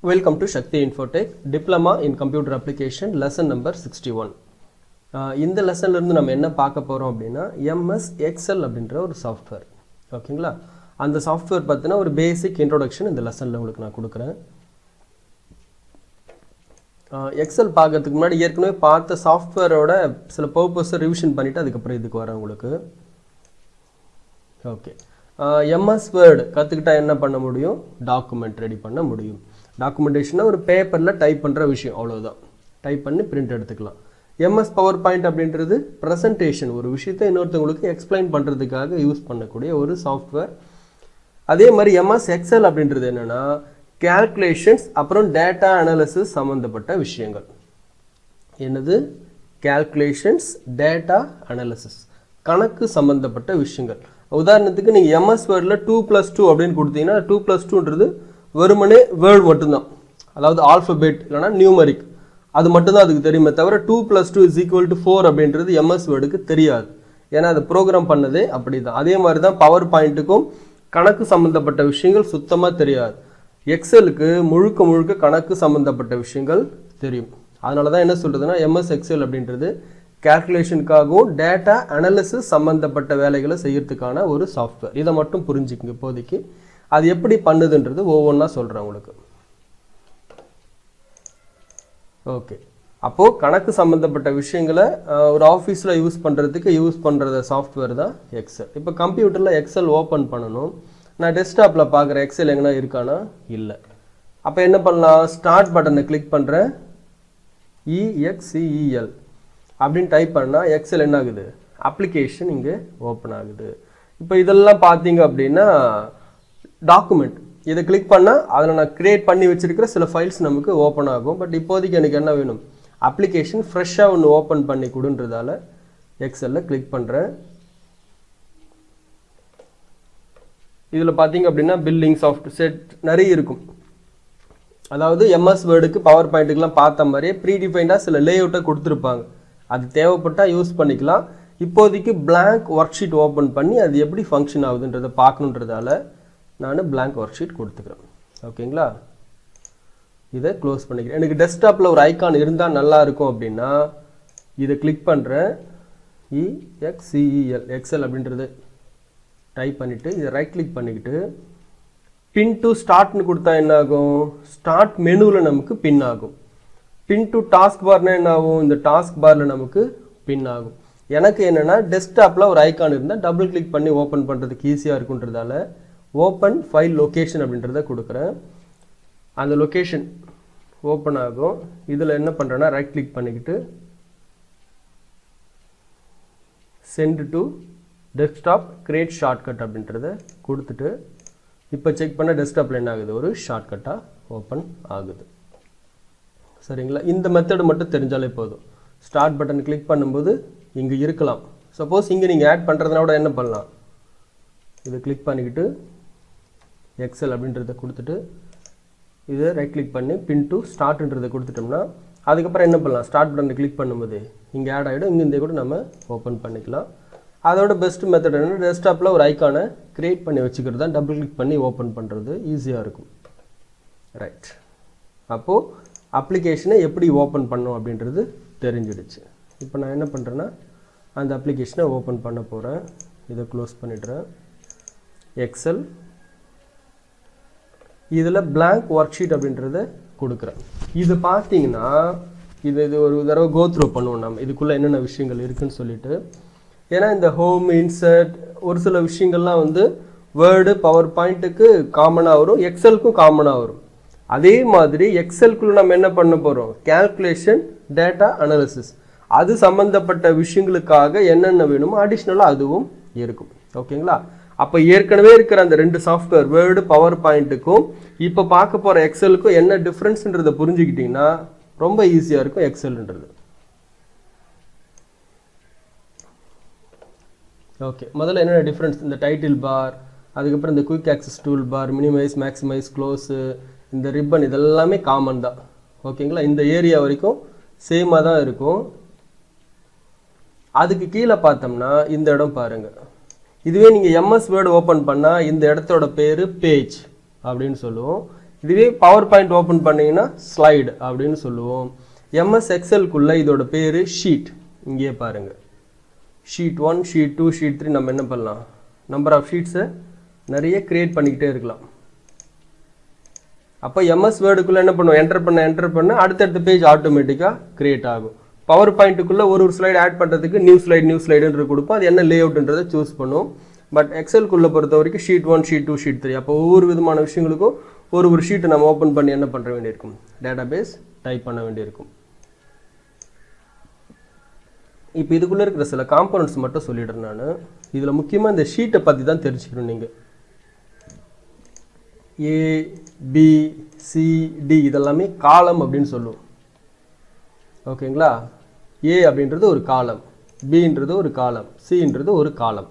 Welcome to Shakti Infotech Diploma in Computer Application lesson number 61. இந்த லெசன்ல இருந்து நம்ம என்ன பார்க்க போறோம் அப்படினா MS Excel அப்படிங்கற ஒரு சாஃப்ட்வேர். ஓகேங்களா? அந்த சாஃப்ட்வேர் பத்தின ஒரு பேசிக் இன்ட்ரோடக்ஷன் இந்த லெசன்ல உங்களுக்கு நான் கொடுக்கிறேன். எக்ஸல் பார்க்கிறதுக்கு முன்னாடி ஏற்கனவே பார்த்த சாஃப்ட்வேரோட சில பர்பஸை ரிவிஷன் பண்ணிட்டு அதுக்கு அப்புறம் இதுக்கு வரேன் உங்களுக்கு. ஓகே. MS Word கத்துக்கிட்டா என்ன பண்ண முடியும்? டாக்குமெண்ட் ரெடி பண்ண முடியும். டாக்குமெண்டேஷனா ஒரு பேப்பர்ல டைப் பண்ற விஷயம் அவ்வளவுதான். டைப் பண்ணி பிரிண்ட் எடுத்துக்கலாம். MS PowerPoint அப்படின்றது பிரசன்டேஷன் ஒரு விஷயத்தை இன்னொருத்தங்களுக்கு எக்ஸ்பிளைன் பண்றதுக்காக யூஸ் பண்ணக்கூடிய ஒரு சாஃப்ட்வேர். அதே மாதிரி MS Excel அப்படின்றது என்னன்னா கால்குலேஷன்ஸ் அப்புறம் டேட்டா அனாலிசிஸ் சம்பந்தப்பட்ட விஷயங்கள். என்னது? கால்குலேஷன்ஸ், டேட்டா அனாலிசிஸ், கணக்கு சம்பந்தப்பட்ட விஷயங்கள். உதாரணத்துக்கு நீங்க MS Wordல 2+2 அப்படின்னு கொடுத்தீங்கன்னா 2+2ன்றது வெறுமனே வேர்ட் மட்டும்தான். அதாவது ஆல்பபெட் இல்லைனா நியூமரிக் அது மட்டும்தான் அதுக்கு தெரியுமே தவிர 2+2 = 4 அப்படின்றது MS Wordக்கு தெரியாது. ஏன்னா அது ப்ரோக்ராம் பண்ணதே அப்படிதான். அதே மாதிரி தான் பவர் பாயிண்ட்டுக்கும் கணக்கு சம்பந்தப்பட்ட விஷயங்கள் சுத்தமாக தெரியாது. எக்ஸலுக்கு முழுக்க கணக்கு சம்பந்தப்பட்ட விஷயங்கள் தெரியும். அதனால தான் என்ன சொல்றதுன்னா MS Excel அப்படின்றது கால்குலேஷனுக்காகவும் டேட்டா அனாலிசிஸ் சம்பந்தப்பட்ட வேலைகளை செய்யறதுக்கான ஒரு சாஃப்ட்வேர். இதை மட்டும் புரிஞ்சுக்கங்க இப்போதைக்கு. அது எப்படி பண்ணுதுன்றது ஒவ்வொன்றா சொல்கிறேன் உங்களுக்கு. ஓகே. அப்போது கணக்கு சம்மந்தப்பட்ட விஷயங்களை ஒரு ஆஃபீஸில் யூஸ் பண்ணுறதுக்கு யூஸ் பண்ணுற சாஃப்ட்வேர் தான் எக்ஸல். இப்போ கம்ப்யூட்டரில் எக்ஸல் ஓப்பன் பண்ணணும். நான் டெஸ்க்டாப்பில் பார்க்குற எக்ஸல் எங்கன்னா இருக்கானா? இல்லை. அப்போ என்ன பண்ணலாம்? ஸ்டார்ட் பட்டனை கிளிக் பண்ணுறேன். EXCEL அப்படின்னு டைப் பண்ணால் எக்ஸல் என்ன ஆகுது? அப்ளிகேஷன் இங்கே ஓப்பன் ஆகுது. இப்போ இதெல்லாம் பார்த்தீங்க அப்படின்னா டாக்குமெண்ட். இதை கிளிக் பண்ணால் அதில் நான் கிரியேட் பண்ணி வச்சிருக்கிற சில ஃபைல்ஸ் நமக்கு ஓப்பன் ஆகும். பட் இப்போதைக்கு எனக்கு என்ன வேணும்? அப்ளிகேஷன் ஃப்ரெஷ்ஷாக ஒன்று ஓப்பன் பண்ணி கொடுன்றதால எக்ஸலில் கிளிக் பண்ணுறேன். இதில் பார்த்தீங்க அப்படின்னா பில்லிங் சாஃப்ட் செட் நிறைய இருக்கும். அதாவது MS வேர்டுக்கு பவர் பாயிண்ட்டுக்கெலாம் பார்த்த மாதிரியே ப்ரீடிஃபைண்டாக சில லேஅவுட்டை கொடுத்துருப்பாங்க. அது தேவைப்பட்டால் யூஸ் பண்ணிக்கலாம். இப்போதைக்கு பிளாங்க் ஒர்க் ஷீட் ஓப்பன் பண்ணி அது எப்படி ஃபங்க்ஷன் ஆகுதுன்றதை பார்க்கணுன்றதால நான் பிளாங்க் ஒர்க் ஷீட் கொடுத்துக்கிறேன். ஓகேங்களா? இதை க்ளோஸ் பண்ணிக்கிறேன். எனக்கு டெஸ்க்டாப்பில் ஒரு ஐக்கான் இருந்தால் நல்லா இருக்கும் அப்படின்னா இதை கிளிக் பண்ணுறேன். EXCEL எக்ஸல் அப்படின்றது டைப் பண்ணிவிட்டு இதை ரைட் கிளிக் பண்ணிக்கிட்டு பின் டு ஸ்டார்ட்னு கொடுத்தா என்ன ஆகும்? ஸ்டார்ட் மெனுவில் நமக்கு பின் ஆகும். பின் டு டாஸ்க் பார்னா என்ன ஆகும்? இந்த டாஸ்க் பாரில் நமக்கு பின் ஆகும். எனக்கு என்னென்னா டெஸ்க்டாப்பில் ஒரு ஐக்கான் இருந்தால் டபுள் கிளிக் பண்ணி ஓப்பன் பண்ணுறதுக்கு ஈஸியாக இருக்குன்றதால ஓப்பன் ஃபைல் லொக்கேஷன் அப்படின்றத கொடுக்குறேன். அந்த லொக்கேஷன் ஓப்பன் ஆகும். இதில் என்ன பண்ணுறேன்னா ரைட் கிளிக் பண்ணிக்கிட்டு send to desktop create shortcut அப்படின்றத கொடுத்துட்டு இப்போ செக் பண்ண டெஸ்க்டாப்பில் என்ன ஆகுது? ஒரு ஷார்ட்கட்டாக ஓப்பன் ஆகுது. சரிங்களா? இந்த மெத்தடு மட்டும் தெரிஞ்சாலே போதும். ஸ்டார்ட் பட்டன் கிளிக் பண்ணும்போது இங்கே இருக்கலாம். சப்போஸ் இங்கே நீங்கள் ஆட் பண்ணுறதுனால என்ன பண்ணலாம்? இதை கிளிக் பண்ணிக்கிட்டு எக்ஸல் அப்படின்றத கொடுத்துட்டு இதை ரைட் கிளிக் பண்ணி பின் டு ஸ்டார்ட்ன்றதை கொடுத்துட்டோம்னா அதுக்கப்புறம் என்ன பண்ணலாம்? ஸ்டார்ட் பட்டனை கிளிக் பண்ணும்போது இங்கே ஆட் ஆகிடும். இங்கே கூட நம்ம ஓப்பன் பண்ணிக்கலாம். அதோட பெஸ்ட் மெத்தட் என்னென்னா டெஸ்க்டாப்பில் ஒரு ஐக்கானை க்ரியேட் பண்ணி வச்சுக்கிறது தான். டபுள் கிளிக் பண்ணி ஓப்பன் பண்ணுறது ஈஸியாக இருக்கும். ரைட். அப்போது அப்ளிகேஷனை எப்படி ஓப்பன் பண்ணோம் அப்படின்றது தெரிஞ்சிடுச்சு. இப்போ நான் என்ன பண்ணுறேன்னா அந்த அப்ளிகேஷனை ஓப்பன் பண்ண போகிறேன். இதை க்ளோஸ் பண்ணிடுறேன். எக்ஸல் இதில் பிளாங்க் ஒர்க் ஷீட் அப்படின்றத கொடுக்குறேன். இது பார்த்தீங்கன்னா இது ஒரு தடவை கோத்ரூ பண்ணுவோம் நம்ம இதுக்குள்ளே என்னென்ன விஷயங்கள் இருக்குதுன்னு சொல்லிட்டு. ஏன்னா இந்த ஹோம் இன்சர்ட் ஒரு சில விஷயங்கள்லாம் வந்து வேர்டு பவர் பாயிண்ட்டுக்கு காமனாக வரும், எக்ஸலுக்கும் காமனாக வரும். அதே மாதிரி எக்ஸலுக்குள்ள நம்ம என்ன பண்ண போகிறோம்? கால்குலேஷன், டேட்டா அனாலிசிஸ் அது சம்மந்தப்பட்ட விஷயங்களுக்காக என்னென்ன வேணுமோ அடிஷ்னலாக அதுவும் இருக்கும். ஓகேங்களா? அப்போ ஏற்கனவே இருக்கிற அந்த ரெண்டு சாஃப்ட்வேர் வேர்டு பவர் பாயிண்ட்டுக்கும் இப்போ பார்க்க போகிற எக்ஸலுக்கும் என்ன டிஃப்ரென்ஸ்ன்றதை புரிஞ்சுக்கிட்டிங்கன்னா ரொம்ப ஈஸியாக இருக்கும் எக்ஸல்ன்றது. ஓகே. முதல்ல என்னென்ன டிஃப்ரென்ஸ்? இந்த டைட்டில் பார், அதுக்கப்புறம் இந்த quick access tool bar, minimize, maximize, close, இந்த ரிப்பன் இதெல்லாமே காமன் தான். ஓகேங்களா? இந்த ஏரியா வரைக்கும் சேமாக தான் இருக்கும். அதுக்கு கீழே பார்த்தோம்னா இந்த இடம் பாருங்கள். இதுவே நீங்கள் MS Word ஓப்பன் பண்ணால் இந்த இடத்தோட பேர் பேஜ் அப்படின்னு சொல்லுவோம். இதுவே பவர் பாயிண்ட் ஓப்பன் பண்ணிங்கன்னா ஸ்லைடு அப்படின்னு சொல்லுவோம். எம்எஸ் எக்ஸலுக்குள்ளே இதோட பேர் ஷீட். இங்கேயே பாருங்கள், ஷீட் 1, ஷீட் 2, ஷீட் 3 நம்ம என்ன பண்ணலாம், நம்பர் ஆஃப் ஷீட்ஸை நிறைய க்ரியேட் பண்ணிக்கிட்டே இருக்கலாம். அப்போ எம்எஸ் வேர்டுக்குள்ளே என்ன பண்ணுவோம், என்டர் பண்ண அடுத்தடுத்த பேஜ் ஆட்டோமேட்டிக்காக க்ரியேட் ஆகும். பவர் பாயிண்ட்டுக்குள்ளே ஒரு ஸ்லைடு ஆட் பண்ணுறதுக்கு நியூ ஸ்லைடுன்ற கொடுப்போம். அது என்ன லே அவுட்ன்றதை சூஸ் பண்ணுவோம். பட் எக்ஸலுக்குள்ளே பொறுத்த வரைக்கும் ஷீட் 1, ஷீட் 2, ஷீட் 3. அப்போ ஒவ்வொரு விதமான விஷயங்களுக்கும் ஒரு ஷீட்டை நம்ம ஓப்பன் பண்ணி என்ன பண்ணுற வேண்டியிருக்கும், டேட்டாபேஸ் டைப் பண்ண வேண்டியிருக்கும். இப்போ இதுக்குள்ளே இருக்கிற சில காம்போனன்ட்ஸ் மட்டும் சொல்லிடுறேன் நான். இதில் முக்கியமாக இந்த ஷீட்டை பற்றி தான் தெரிஞ்சுக்கணும் நீங்கள். ஏ, பி, சி, டி இதெல்லாமே காலம் அப்படின்னு சொல்லுவோம். ஓகேங்களா? ஏ அப்படின்றது ஒரு காலம், பின்றது ஒரு காலம், சின்றது ஒரு காலம்.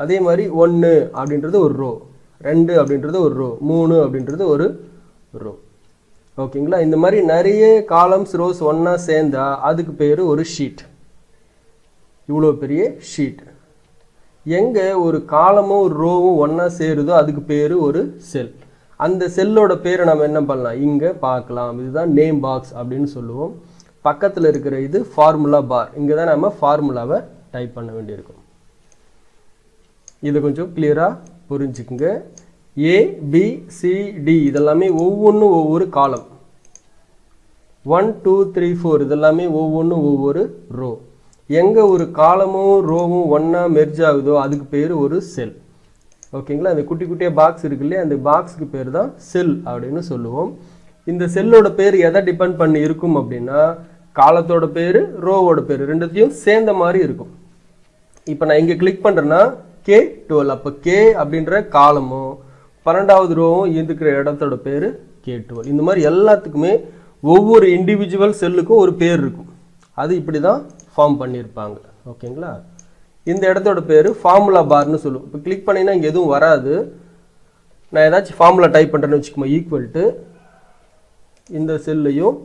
அதே மாதிரி 1 அப்படின்றது ஒரு ரோ, 2 அப்படின்றது ஒரு ரோ, 3 அப்படின்றது ஒரு ரோ. ஓகேங்களா? இந்த மாதிரி நிறைய காலம்ஸ் ரோஸ் ஒன்றா சேர்ந்தா அதுக்கு பேர் ஒரு ஷீட். இவ்வளோ பெரிய ஷீட். எங்கே ஒரு காலமும் ஒரு ரோவும் ஒன்றா சேருதோ அதுக்கு பேர் ஒரு செல். அந்த செல்லோட பேரை நம்ம என்ன பண்ணலாம், இங்கே பார்க்கலாம். இதுதான் நேம் பாக்ஸ் அப்படின்னு சொல்லுவோம். பக்கத்தில் இருக்கிற இது ஃபார்முலா பார். இங்கே தான் நம்ம ஃபார்முலாவை டைப் பண்ண வேண்டியிருக்கும். இதை கொஞ்சம் கிளியராக புரிஞ்சுக்குங்க. ஏ, பி, சி, டி இதெல்லாமே ஒவ்வொன்றும் ஒவ்வொரு காலம். 1, 2, 3, 4 இதெல்லாமே ஒவ்வொன்றும் ஒவ்வொரு ரோ. எங்கே ஒரு காலமும் ரோவும் ஒன்றா மெர்ஜ் ஆகுதோ அதுக்கு பேர் ஒரு செல். ஓகேங்களா? அந்த குட்டி குட்டியாக பாக்ஸ் இருக்கு இல்லையா, அந்த பாக்ஸுக்கு பேர் தான் செல் அப்படின்னு சொல்லுவோம். இந்த செல்லோட பேர் எதை டிபெண்ட் பண்ணி இருக்கும் அப்படின்னா, காலத்தோட பேர், ரோவோட பேர் ரெண்டுத்தையும் சேர்ந்த மாதிரி இருக்கும். இப்போ நான் இங்கே கிளிக் பண்ணுறேன்னா K12. அப்போ K அப்படின்ற காலமும் 12வது ரோவும் இருக்கிற இடத்தோட பேர் K12. இந்த மாதிரி எல்லாத்துக்குமே ஒவ்வொரு இண்டிவிஜுவல் செல்லுக்கும் ஒரு பேர் இருக்கும். அது இப்படி தான் ஃபார்ம் பண்ணியிருப்பாங்க. ஓகேங்களா? இந்த இடத்தோட பேர் ஃபார்முலா பார்னு சொல்லுவோம். இப்போ கிளிக் பண்ணிங்கன்னா இங்கே எதுவும் வராது. நான் ஏதாச்சும் ஃபார்முலா டைப் பண்ணுறேன்னு வச்சுக்கோங்க, ஈக்குவல் டு இந்த செல்லையும்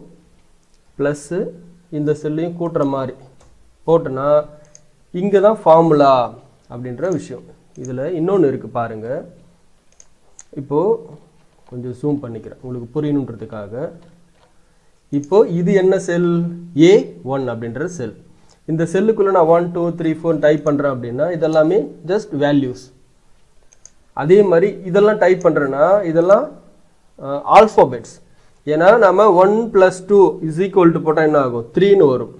ப்ளஸ்ஸு இந்த செல்லையும் கூட்டுற மாதிரி போட்டோன்னா இங்கே தான் ஃபார்முலா அப்படின்ற விஷயம். இதில் இன்னொன்று இருக்குது பாருங்கள். இப்போது கொஞ்சம் ஜூம் பண்ணிக்கிறேன் உங்களுக்கு புரியணுன்றதுக்காக. இப்போது இது என்ன செல், A1 அப்படின்ற செல். இந்த செல்லுக்குள்ளே நான் 1, 2, 3, 4 டைப் பண்ணுறேன் அப்படின்னா இதெல்லாமே ஜஸ்ட் வேல்யூஸ். அதே மாதிரி இதெல்லாம் டைப் பண்ணுறேன்னா இதெல்லாம் ஆல்ஃபாபெட்ஸ். ஏன்னா நம்ம 1 + 2 = போட்டால் என்ன ஆகும், 3ன்னு வரும்.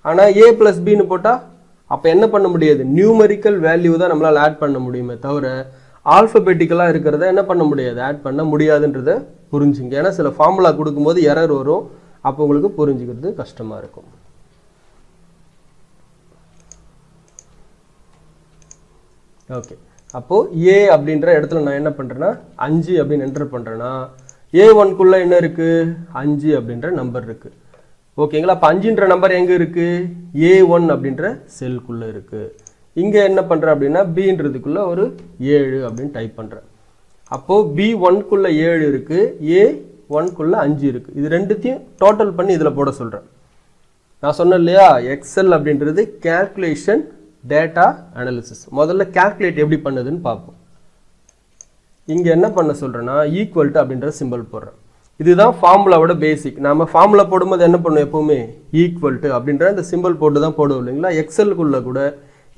ஆனால் A + Bன்னு போட்டால் அப்போ என்ன பண்ண முடியாது, நியூமரிக்கல் வேல்யூ தான் நம்மளால் ஆட் பண்ண முடியுமே தவிர ஆல்ஃபபெட்டிக்கலாக இருக்கிறத என்ன பண்ண முடியாது, ஆட் பண்ண முடியாதுன்றதை புரிஞ்சுங்க. ஏன்னா சில ஃபார்முலா கொடுக்கும்போது எரர் வரும். அப்போ உங்களுக்கு புரிஞ்சுக்கிறது கஷ்டமாக இருக்கும். ஓகே, அப்போது ஏ அப்படின்ற இடத்துல நான் என்ன பண்ணுறேன்னா 5 அப்படின்னு என்டர் பண்ணுறேன்னா A1க்குள்ளே என்ன இருக்குது, 5 அப்படின்ற நம்பர் இருக்குது. ஓகேங்களா? அப்போ 5ன்ற நம்பர் எங்கே இருக்குது, A1 அப்படின்ற செல்குள்ளே இருக்குது. இங்கே என்ன பண்ணுறேன் அப்படின்னா பின்றதுக்குள்ளே ஒரு 7 அப்படின்னு டைப் பண்ணுறேன். அப்போது B1க்குள்ளே 7 இருக்குது, A1க்குள்ளே 5 இருக்குது. இது ரெண்டுத்தையும் டோட்டல் பண்ணி இதில் போட சொல்கிறேன். நான் சொன்னேன் இல்லையா, எக்ஸல் அப்படின்றது கேல்குலேஷன் டேட்டா அனாலிசிஸ். முதல்ல கேல்குலேட் எப்படி பண்ணுதுன்னு பார்ப்போம். இங்கே என்ன பண்ண சொல்கிறேன்னா ஈக்குவல் டு அப்படின்ற சிம்பிள் போடுறேன். இதுதான் ஃபார்முலாவோட பேசிக். நம்ம ஃபார்முலா போடும்போது என்ன பண்ணுவோம், எப்போவுமே ஈக்குவல் டு அப்படின்ற இந்த சிம்பிள் போட்டு தான் போடுவோம் இல்லைங்களா. எக்ஸலுக்குள்ளே கூட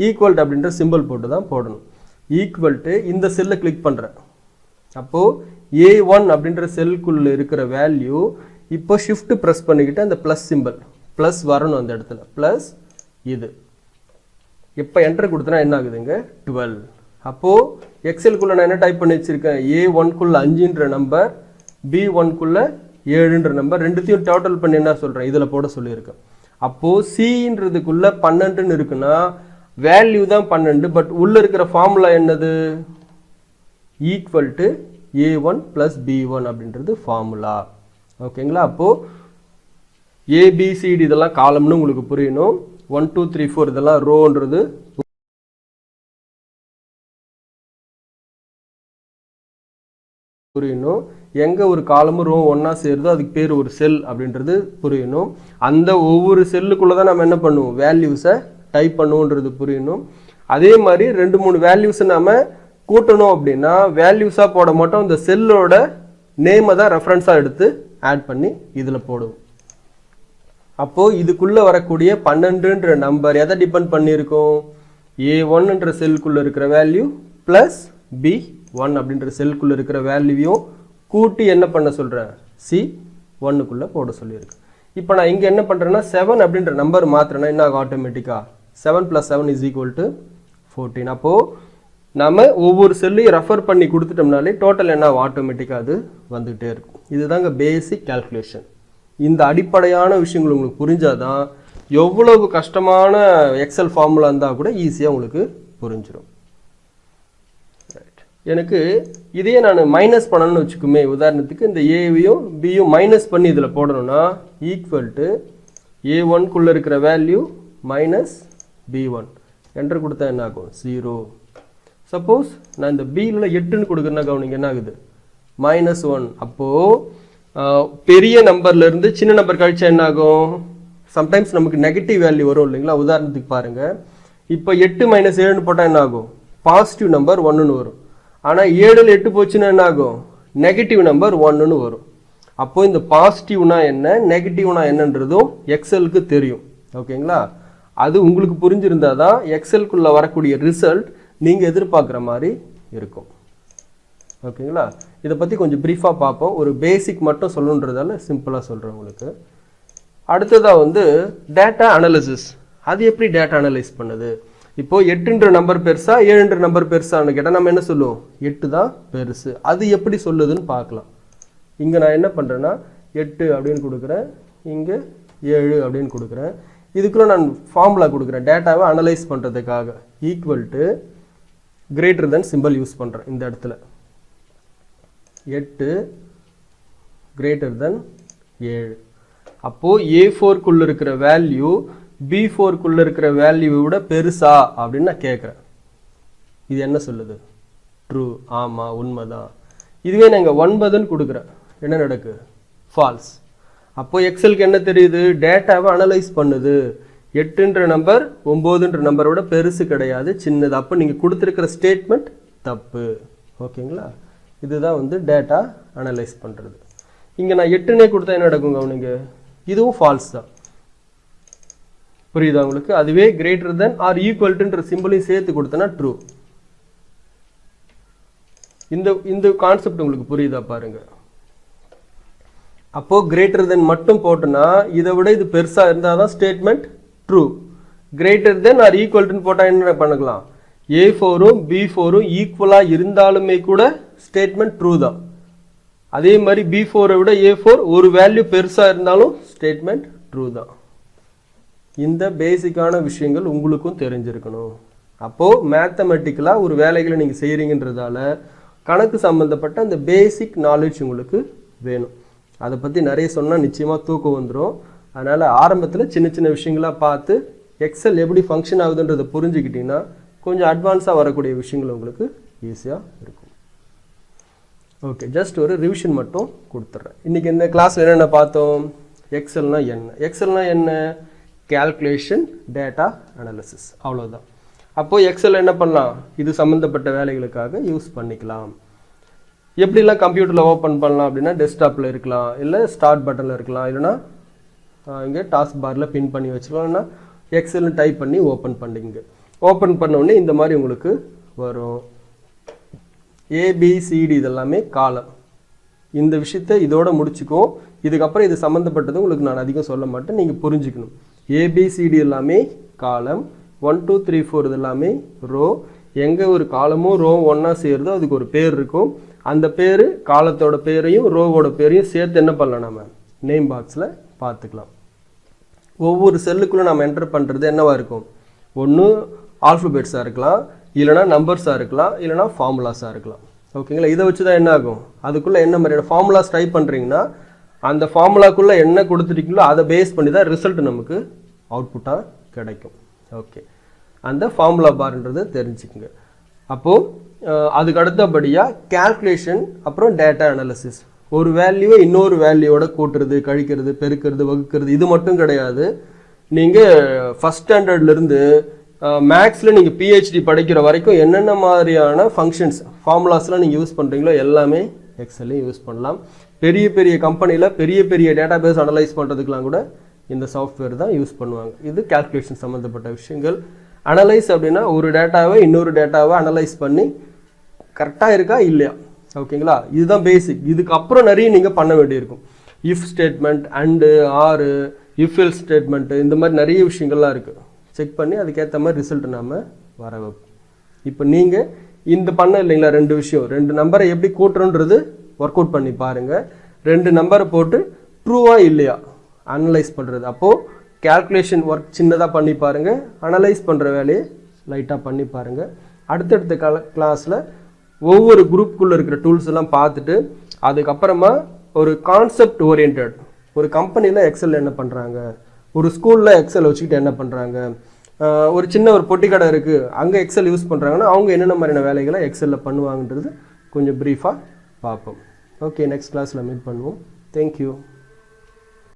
ஈக்குவல் டு அப்படின்ற சிம்பிள் போட்டு தான் போடணும். ஈக்குவல் டு இந்த செல்லை கிளிக் பண்ணுறேன். அப்போது A1 அப்படின்ற செல்லுக்குள்ளே இருக்கிற வேல்யூ இப்போ ஷிஃப்ட் ப்ரெஸ் பண்ணிக்கிட்டு அந்த ப்ளஸ் சிம்பிள் ப்ளஸ் வரணும் அந்த இடத்துல, ப்ளஸ் இது. இப்போ என்டர் கொடுத்தனா என்ன ஆகுதுங்க, 12. அப்போது எக்ஸலுக்குள்ளே நான் என்ன டைப் பண்ணி வச்சுருக்கேன், A1க்குள்ளே 5ன்ற நம்பர், B1க்குள்ளே 7ன்ற நம்பர், ரெண்டுத்தையும் டோட்டல் பண்ணி என்ன சொல்கிறேன் இதில் போட சொல்லியிருக்கேன். அப்போது Cன்றதுக்குள்ளே 12ன்னு இருக்குன்னா வேல்யூ தான் 12, பட் உள்ளே இருக்கிற ஃபார்முலா என்னது, ஈக்குவல் டு A1 + B1 அப்படின்றது ஃபார்முலா. ஓகேங்களா? அப்போது ABCD இதெல்லாம் காலம்னு உங்களுக்கு புரியணும். 1, 2, 3, 4 இதெல்லாம் ரோன்றது புரியணும். எங்கே ஒரு காலமும் ரோ ஒன்றா சேருதோ அதுக்கு பேர் ஒரு செல் அப்படின்றது புரியணும். அந்த ஒவ்வொரு செல்லுக்குள்ளே தான் நம்ம என்ன பண்ணுவோம், வேல்யூஸை டைப் பண்ணுவோன்றது புரியணும். அதே மாதிரி 2, 3 வேல்யூஸை நம்ம கூட்டணும் அப்படின்னா வேல்யூஸாக போட மாட்டோம், இந்த செல்லோட நேமை தான் ரெஃபரன்ஸாக எடுத்து ஆட் பண்ணி இதில் போடுவோம். அப்போது இதுக்குள்ளே வரக்கூடிய 12ன்ற நம்பர் எதை டிபெண்ட் பண்ணியிருக்கோம்? A1ன்ற செல்குள்ளே இருக்கிற வேல்யூ ப்ளஸ் B1 அப்படின்ற செல்குள்ளே இருக்கிற வேல்யூவையும் கூட்டி என்ன பண்ண சொல்கிறேன்? C1க்குள்ளே போட சொல்லியிருக்கு. இப்போ நான் இங்கே என்ன பண்ணுறேன்னா 7 அப்படின்ற நம்பர் மாத்திரனா என்ன ஆகும்? ஆட்டோமேட்டிக்காக 7 + 7 = 14. அப்போது நம்ம ஒவ்வொரு செல்லையும் ரெஃபர் பண்ணி கொடுத்துட்டோம்னாலே டோட்டல் என்ன ஆட்டோமேட்டிக்காக அது வந்துகிட்டே இருக்கும். இதுதாங்க பேசிக் கால்குலேஷன். இந்த அடிப்படையான விஷயங்கள் உங்களுக்கு புரிஞ்சாதான் எவ்வளவு கஷ்டமான எக்ஸல் ஃபார்முலா இருந்தால் கூட ஈஸியாக உங்களுக்கு புரிஞ்சிடும். எனக்கு இதையே நான் மைனஸ் பண்ணணும்னு வச்சுக்குமே, உதாரணத்துக்கு இந்த ஏவையும் பியும் மைனஸ் பண்ணி இதில் போடணும்னா ஈக்குவல் டு A1க்குள்ளே இருக்கிற வேல்யூ மைனஸ் B1 என்டர் கொடுத்தா என்ன ஆகும்? 0. சப்போஸ் நான் இந்த பியில் 8ன்னு கொடுக்குறேன்னா கவனிங்க என்ன ஆகுது? -1. அப்போது பெரிய நம்பர்லேருந்து சின்ன நம்பர் கழிச்சா என்ன ஆகும்? சம்டைம்ஸ் நமக்கு நெகட்டிவ் வேல்யூ வரும் இல்லைங்களா? உதாரணத்துக்கு பாருங்கள், இப்போ 8 - 7ன்னு போட்டால் என்ன ஆகும்? பாசிட்டிவ் நம்பர் 1ன்னு வரும். ஆனால் 7ல் 8 போச்சுன்னா என்ன ஆகும்? நெகட்டிவ் நம்பர் 1ன்னு வரும். அப்போது இந்த பாசிட்டிவ்னா என்ன, நெகட்டிவ்னா என்னன்றதும் எக்ஸலுக்கு தெரியும். ஓகேங்களா? அது உங்களுக்கு புரிஞ்சிருந்தால் தான் எக்ஸலுக்குள்ளே வரக்கூடிய ரிசல்ட் நீங்கள் எதிர்பார்க்குற மாதிரி இருக்கும். ஓகேங்களா? இதை பற்றி கொஞ்சம் ப்ரீஃபாக பார்ப்போம். ஒரு பேசிக் மட்டும் சொல்லணுன்றதால சிம்பிளாக சொல்கிறேன் உங்களுக்கு. அடுத்ததாக வந்து டேட்டா அனாலிசிஸ். அது எப்படி டேட்டா அனலைஸ் பண்ணுது? இப்போது 8ன்ற நம்பர் பெருசா 7ன்ற நம்பர் பெருசான்னு கேட்டால் நம்ம என்ன சொல்லுவோம்? 8 தான் பெருசு. அது எப்படி சொல்லுதுன்னு பார்க்கலாம். இங்கே நான் என்ன பண்ணுறேன்னா 8 அப்படின்னு கொடுக்குறேன், இங்கே 7 அப்படின்னு கொடுக்குறேன். இதுக்குள்ள நான் ஃபார்முலா கொடுக்குறேன் டேட்டாவை அனலைஸ் பண்ணுறதுக்காக. Equal to greater than simple use பண்ணுறேன் இந்த இடத்துல. 8 கிரேட்டர் தென் 7. அப்போது A4க்குள்ளே இருக்கிற வேல்யூ B4க்குள்ளே இருக்கிற வேல்யூவை விட பெருசா அப்படின்னு நான் கேட்குறேன். இது என்ன சொல்லுது? ட்ரூ. ஆமாம், உண்மைதான். இதுவே நாங்கள் 9ன்னு கொடுக்குறேன், என்ன நடக்கு? ஃபால்ஸ். அப்போது எக்ஸலுக்கு என்ன தெரியுது? டேட்டாவை அனலைஸ் பண்ணுது. 8ன்ற நம்பர் 9ன்ற நம்பரோட பெருசு கிடையாது, சின்னது. அப்போ நீங்கள் கொடுத்துருக்கிற ஸ்டேட்மெண்ட் தப்பு. ஓகேங்களா? இதுதான் வந்து டேட்டா அனலைஸ் பண்ணுறது. இங்கே நான் 8னே கொடுத்தா என்ன நடக்குங்க அவனுங்க? இதுவும் ஃபால்ஸ் தான். புரியுதா உங்களுக்கு? அதுவே கிரேட்டர் தென் ஆர் ஈக்குவல் டுன்ற சிம்பிளையும் சேர்த்து கொடுத்தனா ட்ரூ. இந்த கான்செப்ட் உங்களுக்கு புரியுதா பாருங்க. அப்போது கிரேட்டர் தென் மட்டும் போட்டோன்னா இதை விட இது பெருசாக இருந்தால் தான் statement true. Greater than or equal டுன்னு போட்டால் என்ன பண்ணிக்கலாம்? A4ம் B4ம் ஈக்குவலாக இருந்தாலுமே கூட ஸ்டேட்மெண்ட் ட்ரூ தான். அதே மாதிரி B4ஐ விட A4 ஒரு வேல்யூ பெருசாக இருந்தாலும் ஸ்டேட்மெண்ட் ட்ரூ தான். இந்த பேசிக்கான விஷயங்கள் உங்களுக்கும் தெரிஞ்சிருக்கணும். அப்போது மேத்தமெட்டிக்கலாக ஒரு வேலைகளை நீங்கள் செய்கிறீங்கன்றதால கணக்கு சம்மந்தப்பட்ட அந்த பேசிக் நாலேஜ் உங்களுக்கு வேணும். அதை பற்றி நிறைய சொன்னால் நிச்சயமாக தூக்கம் வந்துடும். அதனால் ஆரம்பத்தில் சின்ன சின்ன விஷயங்களாக பார்த்து எக்ஸல் எப்படி ஃபங்க்ஷன் ஆகுதுன்றதை புரிஞ்சுக்கிட்டிங்கன்னா கொஞ்சம் அட்வான்ஸாக வரக்கூடிய விஷயங்கள் உங்களுக்கு ஈஸியாக இருக்கும். ஓகே, ஜஸ்ட் ஒரு ரிவிஷன் மட்டும் கொடுத்துட்றேன். இன்றைக்கி இந்த கிளாஸில் என்னென்ன பார்த்தோம்? எக்ஸல்னால் என்ன? எக்ஸல்னால் என்ன? கால்குலேஷன், டேட்டா அனாலிசிஸ், அவ்வளோதான். அப்போது எக்ஸல் என்ன பண்ணலாம்? இது சம்மந்தப்பட்ட வேலைகளுக்காக யூஸ் பண்ணிக்கலாம். எப்படிலாம் கம்ப்யூட்டரில் ஓப்பன் பண்ணலாம் அப்படின்னா டெஸ்க்டாப்பில் இருக்கலாம், இல்லை ஸ்டார்ட் பட்டனில் இருக்கலாம், இல்லைனா இங்கே டாஸ்க் பாரில் பின் பண்ணி வச்சுக்கலாம், இல்லைனா எக்ஸல்னு டைப் பண்ணி ஓப்பன் பண்ணிங்க. ஓப்பன் பண்ணோடனே இந்த மாதிரி உங்களுக்கு வரும். ABCD இதெல்லாமே காலம். இந்த விஷயத்தை இதோட முடிச்சுக்கும். இதுக்கப்புறம் இது சம்மந்தப்பட்டது உங்களுக்கு நான் அதிகம் சொல்ல மாட்டேன், நீங்கள் புரிஞ்சுக்கணும். ABCD எல்லாமே காலம், 1 2 3 4 இது எல்லாமே ரோ. எங்கே ஒரு காலமும் ரோ ஒன்றா சேருதோ அதுக்கு ஒரு பேர் இருக்கும். அந்த பேர் காலத்தோட பேரையும் ரோவோட பேரையும் சேர்த்து என்ன பண்ணலாம்? நம்ம நேம் பாக்ஸில் பார்த்துக்கலாம். ஒவ்வொரு செல்லுக்குள்ளே நம்ம என்டர் பண்ணுறது என்னவா இருக்கும்? ஒன்று ஆல்ஃபபெட்ஸாக இருக்கலாம், இல்லைனா நம்பர்ஸாக இருக்கலாம், இல்லைனா ஃபார்முலாஸாக இருக்கலாம். ஓகேங்களா? இதை வச்சு தான் என்ன ஆகும்? அதுக்குள்ளே என்ன மாதிரியான ஃபார்முலாஸ் டைப் பண்ணுறீங்கன்னா அந்த ஃபார்முலாக்குள்ளே என்ன கொடுத்துட்டீங்களோ அதை பேஸ் பண்ணி தான் ரிசல்ட் நமக்கு அவுட்புட்டாக கிடைக்கும். ஓகே, அந்த ஃபார்முலா பார்ன்றது தெரிஞ்சுக்குங்க. அப்போது அதுக்கு அடுத்தபடியாக கால்குலேஷன், அப்புறம் டேட்டா அனாலிசிஸ். ஒரு வேல்யூவை இன்னொரு வேல்யூவோட கூட்டுறது, கழிக்கிறது, பெருக்கிறது, வகுக்கிறது, இது மட்டும் கிடையாது. நீங்கள் ஃபஸ்ட் ஸ்டாண்டர்ட்லேருந்து மேக்ஸில் நீங்கள் பிஹெச்டி படிக்கிற வரைக்கும் என்னென்ன மாதிரியான ஃபங்க்ஷன்ஸ் ஃபார்முலாஸ்லாம் நீங்கள் யூஸ் பண்ணுறீங்களோ எல்லாமே எக்ஸல்லையும் யூஸ் பண்ணலாம். பெரிய பெரிய கம்பெனியில் பெரிய பெரிய டேட்டாபேஸ் அனலைஸ் பண்ணுறதுக்கெலாம் கூட இந்த சாஃப்ட்வேர் தான் யூஸ் பண்ணுவாங்க. இது கால்குலேஷன் சம்மந்தப்பட்ட விஷயங்கள். அனலைஸ் அப்படின்னா ஒரு டேட்டாவை இன்னொரு டேட்டாவை அனலைஸ் பண்ணி கரெக்டாக இருக்கா இல்லையா, ஓகேங்களா? இதுதான் பேசிக். இதுக்கப்புறம் நிறைய நீங்கள் பண்ண வேண்டியிருக்கும். இஃப் ஸ்டேட்மெண்ட், அண்டு, ஆறு, இஃப் எல் ஸ்டேட்மெண்ட்டு, இந்த மாதிரி நிறைய விஷயங்கள்லாம் இருக்குது. செக் பண்ணி அதுக்கேற்ற மாதிரி ரிசல்ட் நம்ம வர வைப்போம். இப்போ நீங்கள் இந்த பண்ண இல்லைங்களா 2 விஷயம், 2 நம்பரை எப்படி கூட்டுறோன்றது ஒர்க் அவுட் பண்ணி பாருங்கள். 2 நம்பரை போட்டு ட்ரூவா இல்லையா அனலைஸ் பண்ணுறது. அப்போது கேல்குலேஷன் ஒர்க் சின்னதாக பண்ணி பாருங்கள், அனலைஸ் பண்ணுற வேலையை லைட்டாக பண்ணி பாருங்கள். அடுத்தடுத்த கிளாஸில் ஒவ்வொரு குரூப்புக்குள்ளே இருக்கிற டூல்ஸ் எல்லாம் பார்த்துட்டு அதுக்கப்புறமா ஒரு கான்செப்ட் ஓரியன்ட், ஒரு கம்பெனியில் எக்ஸல் என்ன பண்ணுறாங்க, ஒரு ஸ்கூலில் எக்ஸல் வச்சுக்கிட்டு என்ன பண்ணுறாங்க, ஒரு சின்ன ஒரு பொட்டி கடை இருக்குது அங்கே எக்ஸல் யூஸ் பண்ணுறாங்கன்னா அவங்க என்னென்ன மாதிரியான வேலைகளை எக்ஸலில் பண்ணுவாங்கன்றது கொஞ்சம் ப்ரீஃபாக பார்ப்போம். ஓகே, நெக்ஸ்ட் கிளாஸில் மீட் பண்ணுவோம். தேங்க்யூ.